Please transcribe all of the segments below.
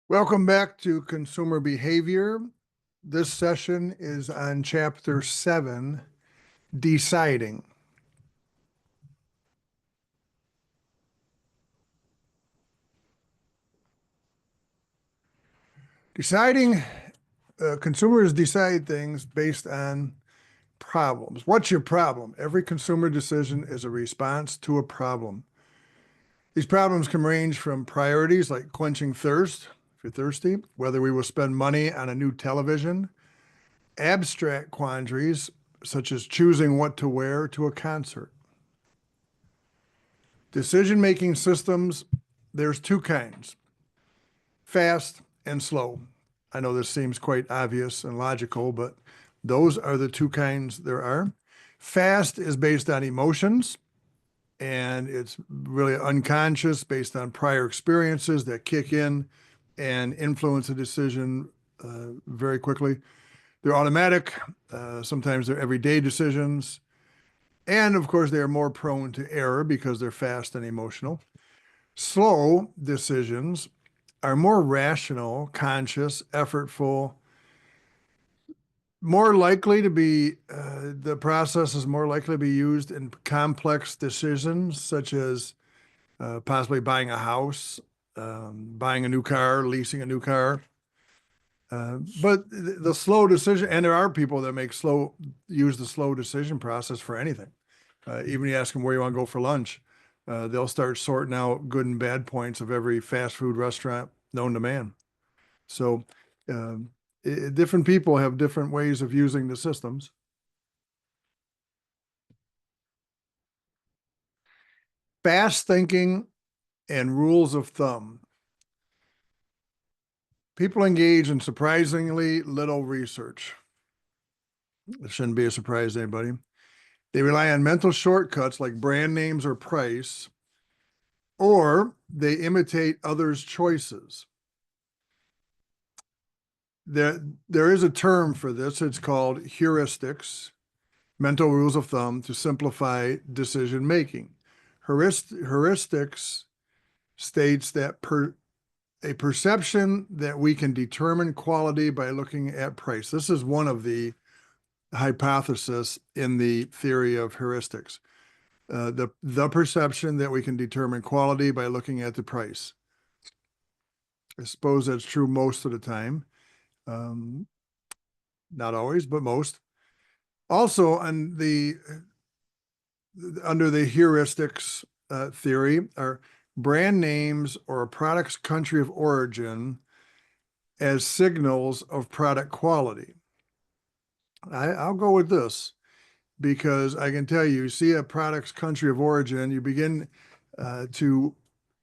Welcome back to Consumer Behavior. This session is on Chapter 7, Deciding. Deciding, consumers decide things based on problems. What's your problem? Every consumer decision is a response to a problem. These problems can range from priorities like quenching thirst, if you're thirsty, whether we will spend money on a new television, abstract quandaries such as choosing what to wear to a concert. Decision-making systems, there's two kinds, fast and slow. I know this seems quite obvious and logical, but those are the two kinds there are. Fast is based on emotions, and it's really unconscious based on prior experiences that kick in and influence a decision very quickly. They're automatic. Sometimes they're everyday decisions. And of course, they are more prone to error because they're fast and emotional. Slow decisions are more rational, conscious, effortful, more likely to be, the process is more likely to be used in complex decisions, such as possibly buying a house, buying a new car, leasing a new car. But the slow decision, and there are people that use the slow decision process for anything. Even you ask them where you want to go for lunch, they'll start sorting out good and bad points of every fast food restaurant known to man. So different people have different ways of using the systems. Fast thinking and rules of thumb. People engage in surprisingly little research. It shouldn't be a surprise to anybody. They rely on mental shortcuts like brand names or price, or they imitate others' choices. There is a term for this. It's called heuristics, mental rules of thumb to simplify decision making. Heuristics states that a perception that we can determine quality by looking at price. This is one of the hypotheses in the theory of heuristics. The perception that we can determine quality by looking at the price. I suppose that's true most of the time. Not always, but most. Also, under the heuristics theory are brand names or a product's country of origin as signals of product quality. I'll go with this because I can tell you see a product's country of origin, you begin to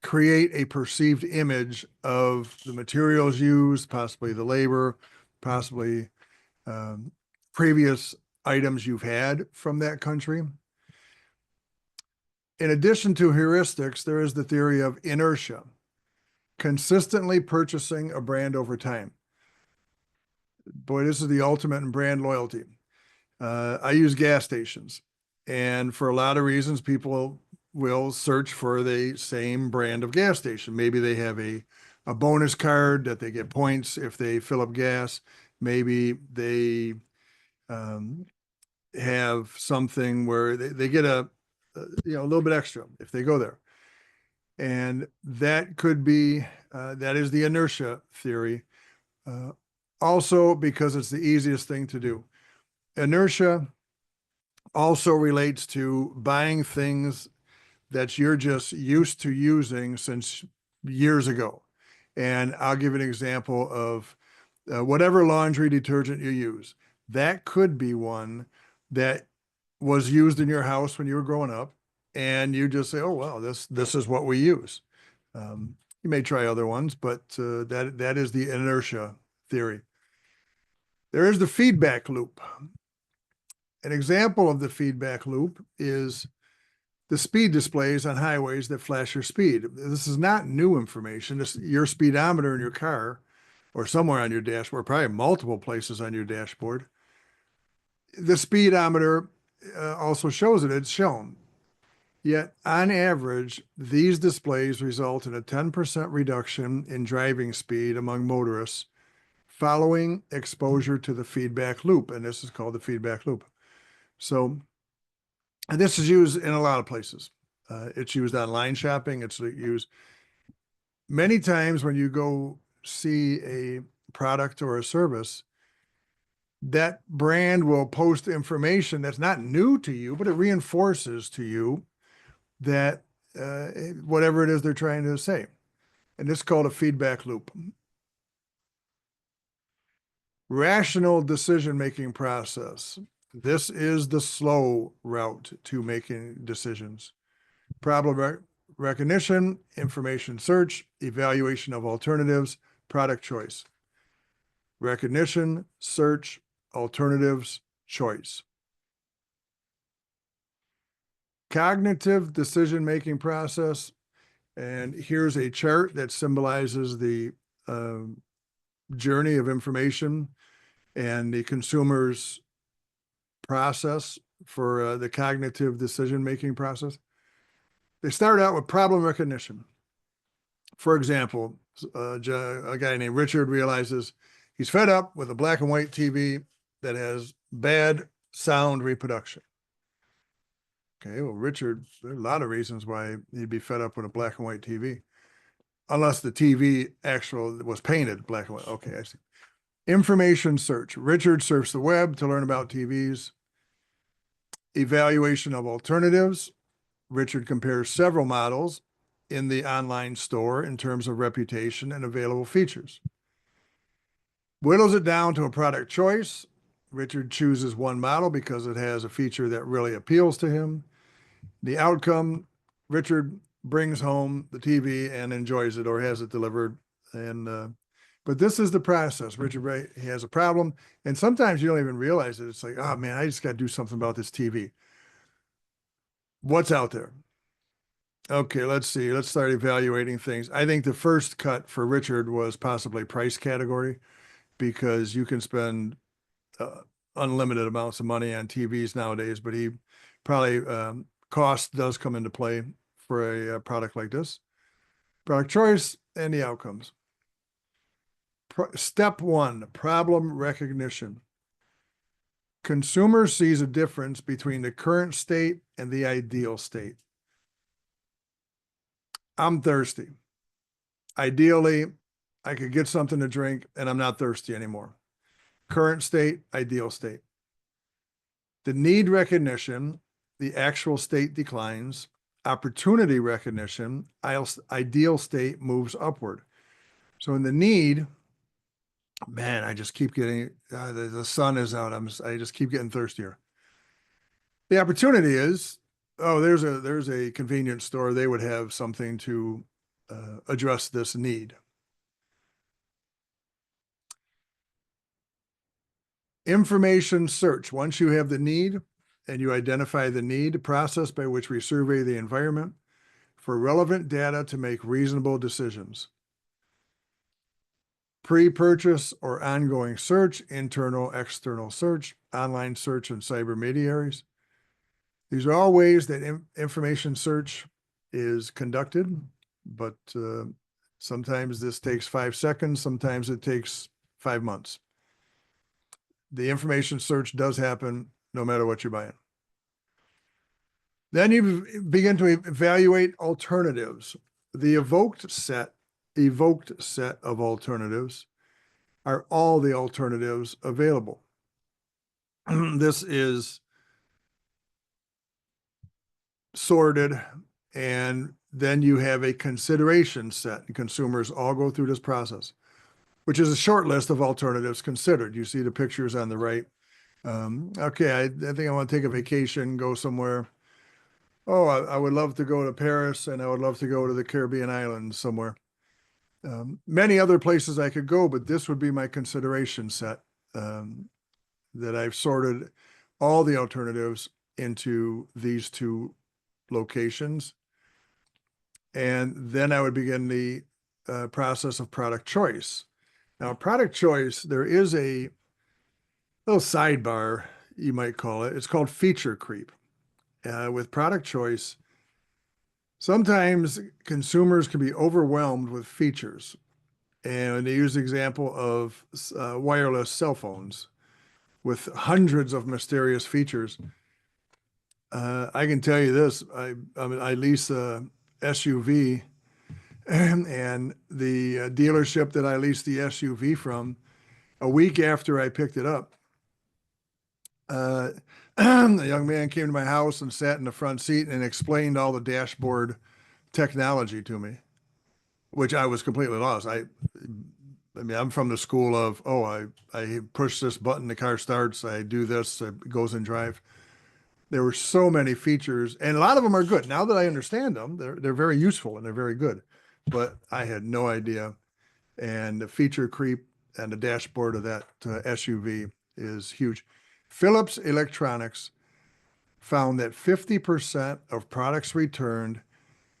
create a perceived image of the materials used, possibly the labor, possibly previous items you've had from that country. In addition to heuristics, there is the theory of inertia, consistently purchasing a brand over time. Boy, this is the ultimate in brand loyalty. I use gas stations, and for a lot of reasons, people will search for the same brand of gas station. Maybe they have a bonus card that they get points if they fill up gas. Maybe they have something where they get a little bit extra if they go there. And that could be, that is the inertia theory. Also because it's the easiest thing to do. Inertia also relates to buying things that you're just used to using since years ago. And I'll give an example of whatever laundry detergent you use. That could be one that was used in your house when you were growing up, and you just say, "Oh, well, this is what we use." You may try other ones, but that is the inertia theory. There is the feedback loop. An example of the feedback loop is the speed displays on highways that flash your speed. This is not new information. Your speedometer in your car or somewhere on your dashboard, probably multiple places on your dashboard. The speedometer also shows it. It's shown. Yet, on average, these displays result in a 10% reduction in driving speed among motorists following exposure to the feedback loop. And this is called the feedback loop. So, and this is used in a lot of places. It's used online shopping. It's used many times when you go see a product or a service. That brand will post information that's not new to you, but it reinforces to you that whatever it is they're trying to say. And this is called a feedback loop. Rational decision-making process. This is the slow route to making decisions. Problem recognition, information search, evaluation of alternatives, product choice. Recognition, search, alternatives, choice. Cognitive decision-making process. And here's a chart that symbolizes the journey of information and the consumer's process for the cognitive decision-making process. They start out with problem recognition. For example, a guy named Richard realizes he's fed up with a black and white TV that has bad sound reproduction. Okay, well, Richard, there are a lot of reasons why he'd be fed up with a black and white TV, unless the TV actual was painted black and white. Okay, I see. Information search. Richard surfs the web to learn about TVs. Evaluation of alternatives. Richard compares several models in the online store in terms of reputation and available features. Whittles it down to a product choice. Richard chooses one model because it has a feature that really appeals to him. The outcome, Richard brings home the TV and enjoys it or has it delivered. And but this is the process. Richard, he has a problem, and sometimes you don't even realize it. It's like, oh man, I just got to do something about this TV. What's out there? Okay, let's see. Let's start evaluating things. I think the first cut for Richard was possibly price category, because you can spend unlimited amounts of money on TVs nowadays, but he probably cost does come into play for a product like this. Product choice and the outcomes. Step one, problem recognition. Consumer sees a difference between the current state and the ideal state. I'm thirsty. Ideally, I could get something to drink and I'm not thirsty anymore. Current state, ideal state. The need recognition, the actual state declines. Opportunity recognition, ideal state moves upward. So in the need, man, I just keep getting, the sun is out. I just keep getting thirstier. The opportunity is, oh, there's a convenience store. They would have something to address this need. Information search. Once you have the need and you identify the need, process by which we survey the environment for relevant data to make reasonable decisions. Pre-purchase or ongoing search, internal, external search, online search, and cybermediaries. These are all ways that information search is conducted, but sometimes this takes 5 seconds, sometimes it takes 5 months. The information search does happen no matter what you're buying. Then you begin to evaluate alternatives. The evoked set of alternatives are all the alternatives available. This is sorted, and then you have a consideration set. Consumers all go through this process, which is a short list of alternatives considered. You see the pictures on the right. Okay, I think I want to take a vacation, go somewhere. Oh, I would love to go to Paris, and I would love to go to the Caribbean islands somewhere. Many other places I could go, but this would be my consideration set, that I've sorted all the alternatives into these 2 locations. And then I would begin the process of product choice. Now, product choice, there is a little sidebar, you might call it. It's called feature creep. With product choice, Sometimes consumers can be overwhelmed with features. And they use the example of wireless cell phones with hundreds of mysterious features. I can tell you this, I lease a SUV, and the dealership that I leased the SUV from, a week after I picked it up, a young man came to my house and sat in the front seat and explained all the dashboard technology to me, which I was completely lost. I mean, I'm from the school of, oh, I push this button, the car starts, I do this, it goes in drive. There were so many features, and a lot of them are good. Now that I understand them, they're very useful and they're very good. But I had no idea. And the feature creep and the dashboard of that SUV is huge. Philips Electronics found that 50% of products returned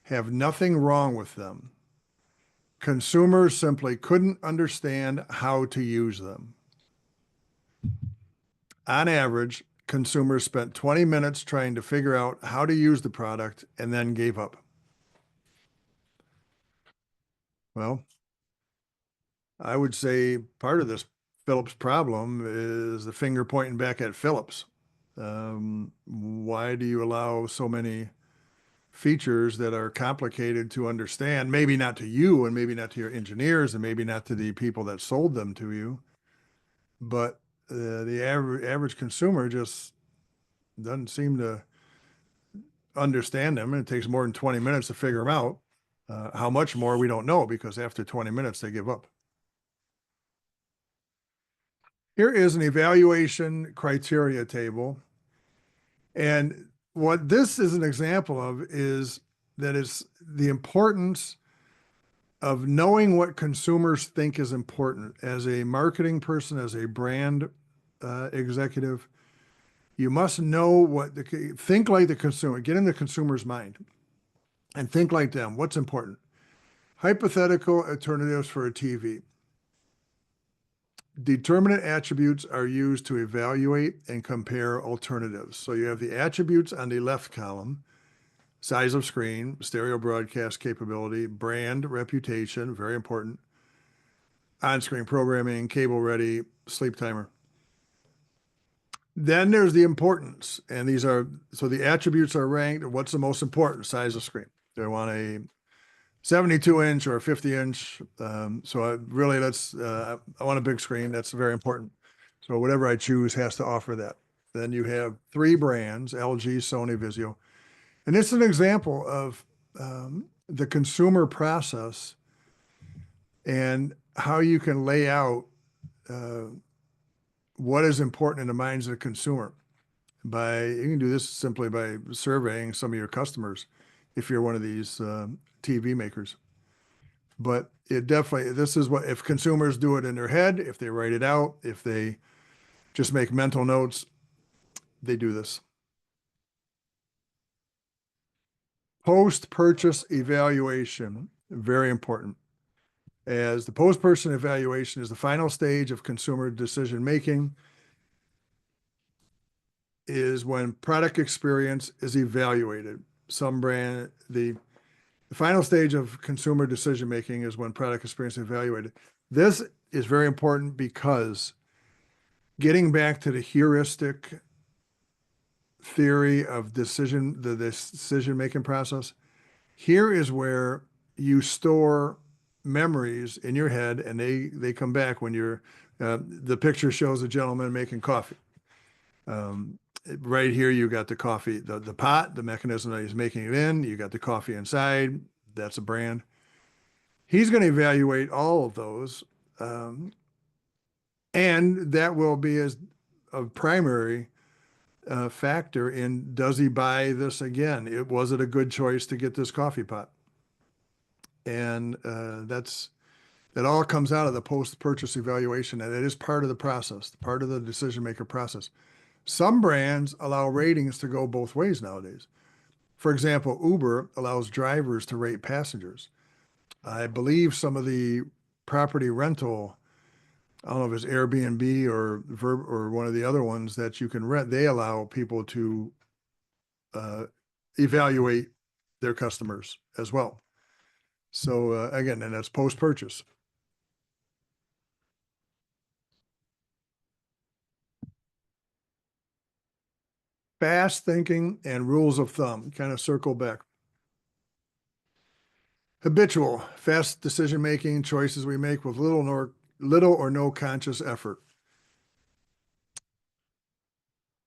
have nothing wrong with them. Consumers simply couldn't understand how to use them. On average, consumers spent 20 minutes trying to figure out how to use the product and then gave up. Well, I would say part of this Philips problem is the finger pointing back at Philips. Why do you allow so many features that are complicated to understand? Maybe not to you, and maybe not to your engineers, and maybe not to the people that sold them to you, but the average consumer just doesn't seem to understand them. And it takes more than 20 minutes to figure them out. How much more, we don't know, because after 20 minutes, they give up. Here is an evaluation criteria table. And what this is an example of is that it's the importance of knowing what consumers think is important. As a marketing person, as a brand executive, you must know think like the consumer, get in the consumer's mind and think like them. What's important? Hypothetical alternatives for a TV. Determinant attributes are used to evaluate and compare alternatives. So you have the attributes on the left column: size of screen, stereo broadcast capability, brand reputation, very important, on-screen programming, cable ready, sleep timer. Then there's the importance, and so the attributes are ranked. What's the most important? Size of screen. They want a 72-inch or a 50-inch. So I want a big screen. That's very important. So whatever I choose has to offer that. Then you have 3 brands: LG, Sony, Vizio. And this is an example of the consumer process and how you can lay out what is important in the minds of the consumer. You can do this simply by surveying some of your customers if you're one of these TV makers. But this is what, if consumers do it in their head, if they write it out, if they just make mental notes, they do this. Post-purchase evaluation, very important. As the post-purchase evaluation is the final stage of consumer decision-making, is when product experience is evaluated. The final stage of consumer decision-making is when product experience is evaluated. This is very important because, getting back to the heuristic theory of the decision-making process, here is where you store memories in your head, and they come back when the picture shows a gentleman making coffee. Right here, you got the coffee, the pot, the mechanism that he's making it in. You got the coffee inside. That's a brand. He's going to evaluate all of those, and that will be as a primary factor in, does he buy this again? Was it a good choice to get this coffee pot? And that all comes out of the post-purchase evaluation, and it is part of the process, part of the decision-maker process. Some brands allow ratings to go both ways nowadays. For example, Uber allows drivers to rate passengers. I believe some of the property rental, I don't know if it's Airbnb or one of the other ones that you can rent, they allow people to evaluate their customers as well. So again, and that's post-purchase. Fast thinking and rules of thumb, kind of circle back. Habitual, fast decision-making, choices we make with little or no conscious effort.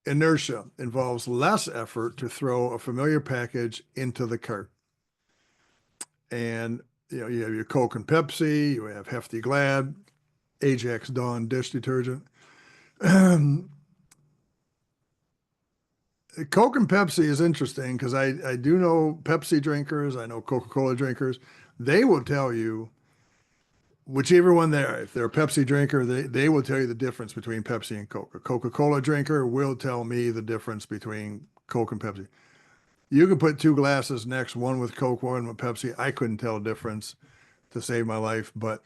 Inertia involves less effort to throw a familiar package into the cart. And you have your Coke and Pepsi, you have Hefty Glad, Ajax Dawn dish detergent. Coke and Pepsi is interesting because I do know Pepsi drinkers, I know Coca-Cola drinkers. They will tell you, whichever one there, if they're a Pepsi drinker, they will tell you the difference between Pepsi and Coke. A Coca-Cola drinker will tell me the difference between Coke and Pepsi. You can put two glasses next, one with Coke, one with Pepsi. I couldn't tell a difference to save my life, but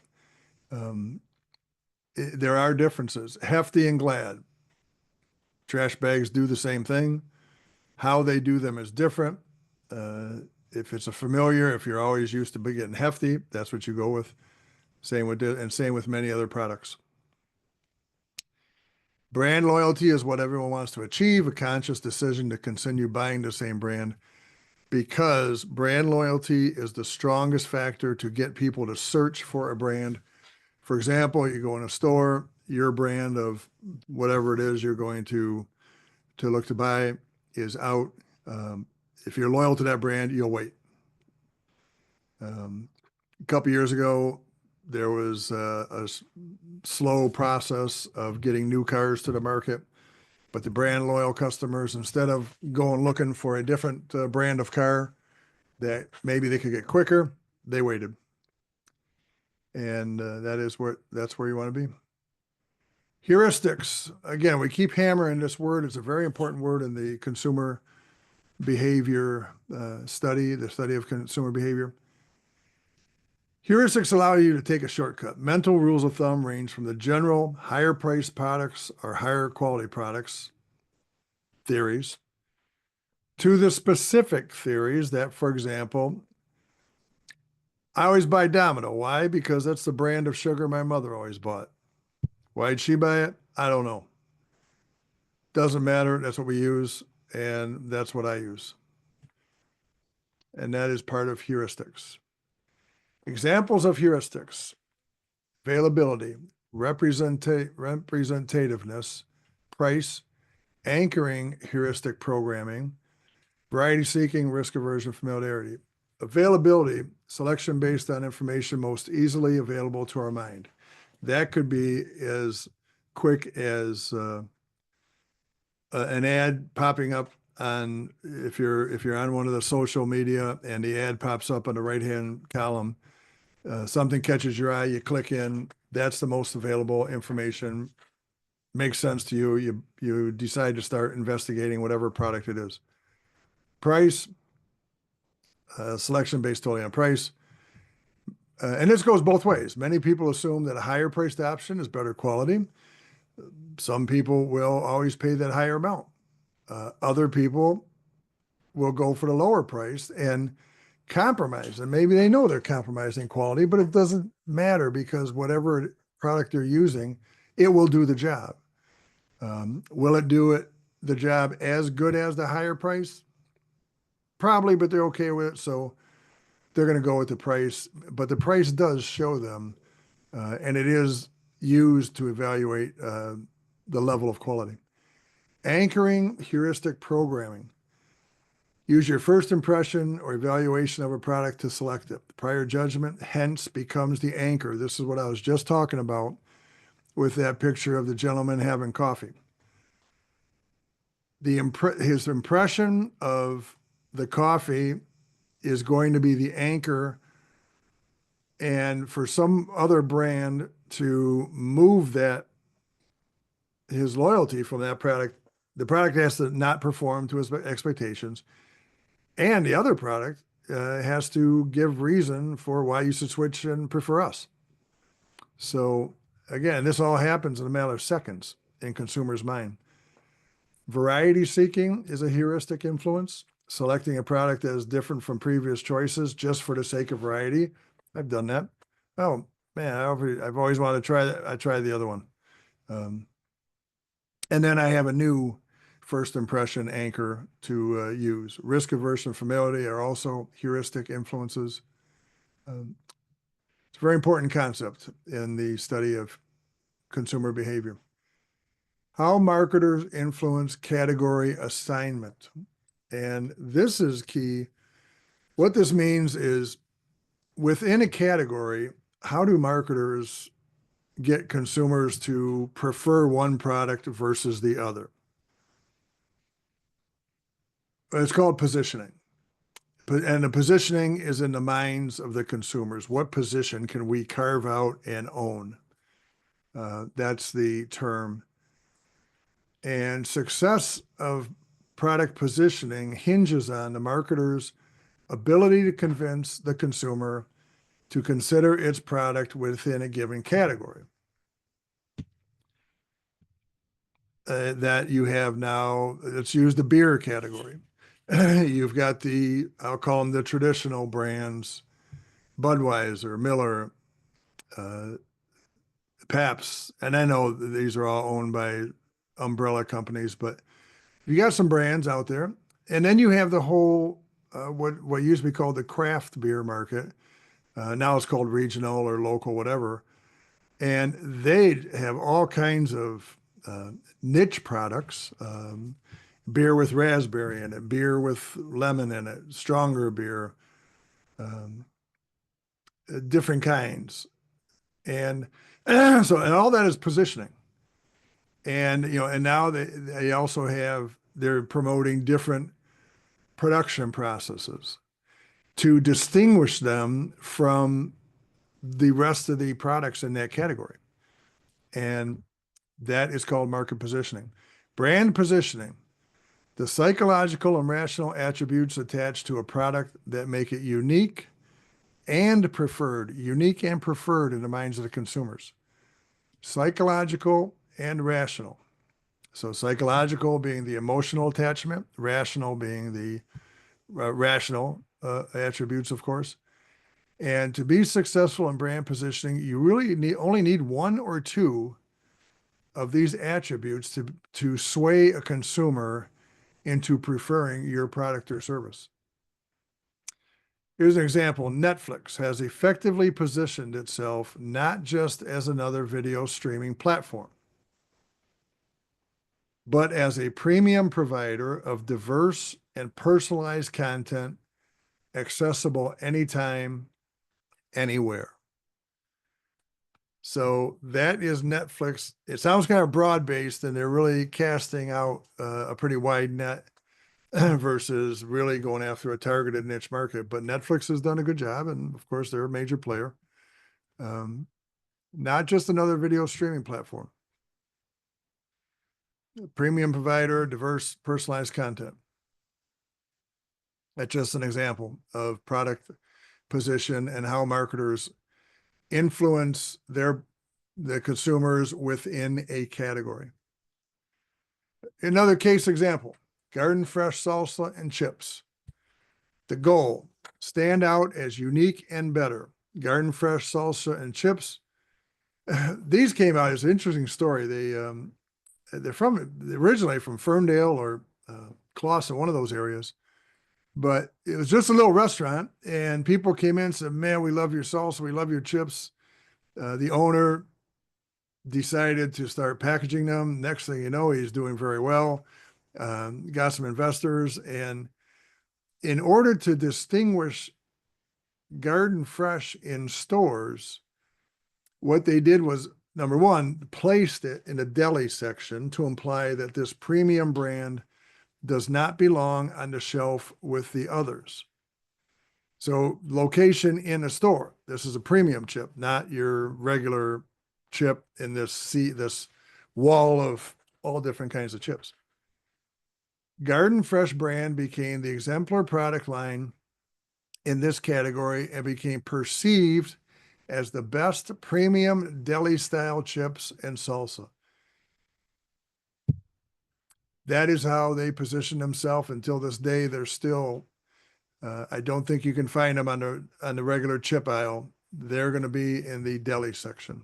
there are differences. Hefty and Glad. Trash bags do the same thing. How they do them is different. If it's a familiar, if you're always used to getting Hefty, that's what you go with. Same with many other products. Brand loyalty is what everyone wants to achieve, a conscious decision to continue buying the same brand, because brand loyalty is the strongest factor to get people to search for a brand. For example, you go in a store, your brand of whatever it is you're going to look to buy is out. If you're loyal to that brand, you'll wait. A couple years ago, there was a slow process of getting new cars to the market, but the brand loyal customers, instead of going looking for a different brand of car that maybe they could get quicker, they waited. And that's where you want to be. Heuristics. Again, we keep hammering this word. It's a very important word in the consumer behavior study, the study of consumer behavior. Heuristics allow you to take a shortcut. Mental rules of thumb range from the general higher priced products or higher quality products theories to the specific theories that, for example, I always buy Domino. Why? Because that's the brand of sugar my mother always bought. Why'd she buy it? I don't know. Doesn't matter. That's what we use, and that's what I use. And that is part of heuristics. Examples of heuristics: availability, representativeness, price, anchoring heuristic programming, variety seeking, risk aversion, familiarity. Availability, selection based on information most easily available to our mind. That could be as quick as an ad popping up on, if you're on one of the social media and the ad pops up on the right-hand column, something catches your eye, you click in, that's the most available information, makes sense to you, you decide to start investigating whatever product it is. Price, selection based totally on price. And this goes both ways. Many people assume that a higher priced option is better quality. Some people will always pay that higher amount. Other people will go for the lower price and compromise. And maybe they know they're compromising quality, but it doesn't matter because whatever product they're using, it will do the job. Will it do the job as good as the higher price? Probably, but they're okay with it. So they're going to go with the price, but the price does show them, and it is used to evaluate the level of quality. Anchoring heuristic programming. Use your first impression or evaluation of a product to select it. Prior judgment hence becomes the anchor. This is what I was just talking about with that picture of the gentleman having coffee. His impression of the coffee is going to be the anchor, and for some other brand to move his loyalty from that product, the product has to not perform to his expectations, and the other product has to give reason for why you should switch and prefer us. So again, this all happens in a matter of seconds in consumers' mind. Variety seeking is a heuristic influence. selecting a product that is different from previous choices just for the sake of variety. I've done that. Oh man, I've always wanted to try that. I tried the other one. And then I have a new first impression anchor to use. Risk aversion and familiarity are also heuristic influences. It's a very important concept in the study of consumer behavior. How marketers influence category assignment. And this is key. What this means is within a category, how do marketers get consumers to prefer one product versus the other? It's called positioning. And the positioning is in the minds of the consumers. What position can we carve out and own? That's the term. And success of product positioning hinges on the marketer's ability to convince the consumer to consider its product within a given category. That you have now, let's use the beer category. You've got the, I'll call them the traditional brands, Budweiser, Miller, Pabst, and I know these are all owned by umbrella companies, but you got some brands out there. And then you have the whole, what used to be called the craft beer market. Now it's called regional or local, whatever. And they have all kinds of niche products, beer with raspberry in it, beer with lemon in it, stronger beer, different kinds. And so, and all that is positioning. And, you know, and now they also have, they're promoting different production processes to distinguish them from the rest of the products in that category. And that is called market positioning. Brand positioning, the psychological and rational attributes attached to a product that make it unique and preferred in the minds of the consumers. Psychological and rational. So psychological being the emotional attachment, rational being the rational attributes, of course. And to be successful in brand positioning, you really only need one or two of these attributes to sway a consumer into preferring your product or service. Here's an example. Netflix has effectively positioned itself not just as another video streaming platform, but as a premium provider of diverse and personalized content accessible anytime, anywhere. So that is Netflix. It sounds kind of broad-based, and they're really casting out a pretty wide net versus really going after a targeted niche market. But Netflix has done a good job, and of course, they're a major player. Not just another video streaming platform. Premium provider, diverse, personalized content. That's just an example of product position and how marketers influence the consumers within a category. Another case example, Garden Fresh salsa and chips. The goal, stand out as unique and better. Garden Fresh salsa and chips. These came out as an interesting story. They're originally from Ferndale or Clawson, one of those areas. But it was just a little restaurant, and people came in and said, man, we love your salsa, we love your chips. The owner decided to start packaging them. Next thing you know, he's doing very well, got some investors. And in order to distinguish Garden Fresh in stores, what they did was, number one, placed it in a deli section to imply that this premium brand does not belong on the shelf with the others. So location in a store. This is a premium chip, not your regular chip in this wall of all different kinds of chips. Garden Fresh brand became the exemplar product line in this category and became perceived as the best premium deli style chips and salsa. that is how they position themselves until this day. They're still, I don't think you can find them on the regular chip aisle. They're going to be in the deli section.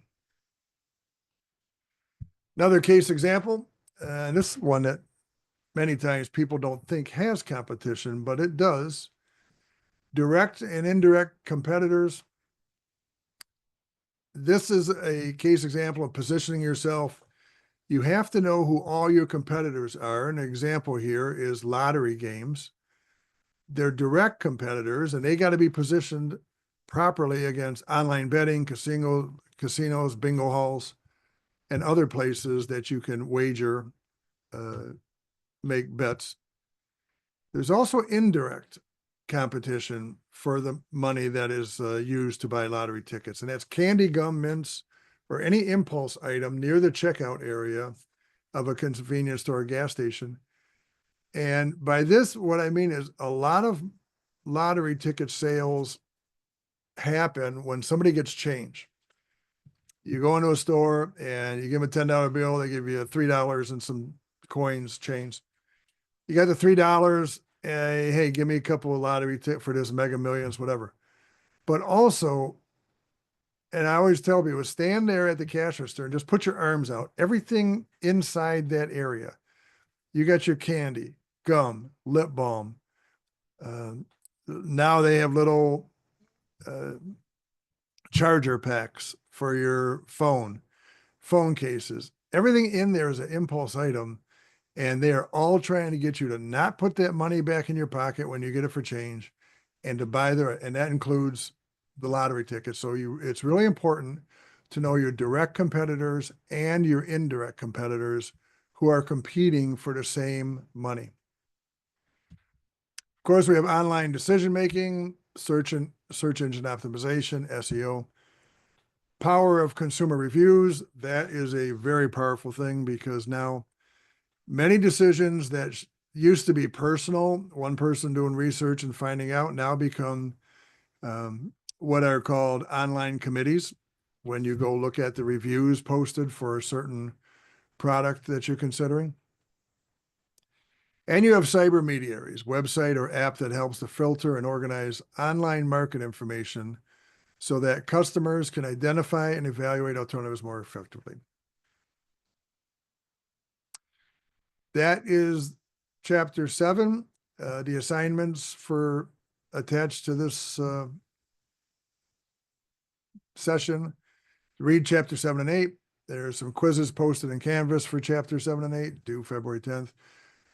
Another case example, and this is one that many times people don't think has competition, but it does. Direct and indirect competitors. This is a case example of positioning yourself. You have to know who all your competitors are. An example here is lottery games. They're direct competitors, and they got to be positioned properly against online betting, casinos, bingo halls, and other places that you can wager, make bets. There's also indirect competition for the money that is used to buy lottery tickets, and that's candy, gum, mints, or any impulse item near the checkout area of a convenience store or gas station. And by this, what I mean is a lot of lottery ticket sales happen when somebody gets change. You go into a store and you give them a $10 bill, they give you $3 and some coins, change. You got the $3, hey, give me a couple of lottery tickets for this Mega Millions, whatever. But also, and I always tell people, stand there at the cash register and just put your arms out. Everything inside that area. You got your candy, gum, lip balm. Now they have little charger packs for your phone cases. Everything in there is an impulse item, and they are all trying to get you to not put that money back in your pocket when you get it for change, and to buy and that includes the lottery tickets. So it's really important to know your direct competitors and your indirect competitors who are competing for the same money. Of course, we have online decision-making, search engine optimization, SEO. Power of consumer reviews. That is a very powerful thing, because now many decisions that used to be personal, one person doing research and finding out, now become what are called online committees. When you go look at the reviews posted for a certain product that you're considering. And you have cyber intermediaries, website or app that helps to filter and organize online market information so that customers can identify and evaluate alternatives more effectively. That is chapter 7. The assignments for attached to this session. Read chapter 7 and 8. There are some quizzes posted in Canvas for chapter 7 and 8, due February 10th.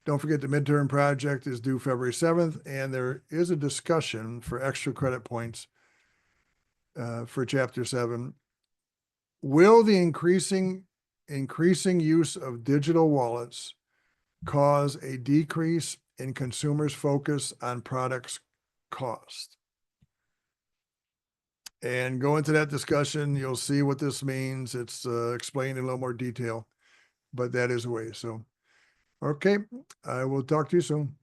Don't forget the midterm project is due February 7th, and there is a discussion for extra credit points for chapter 7. Will the increasing use of digital wallets cause a decrease in consumers' focus on products' cost? And go into that discussion. You'll see what this means. It's explained in a little more detail, but that is a way. So, okay, I will talk to you soon.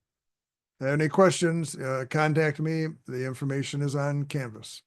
If you have any questions, contact me. The information is on Canvas.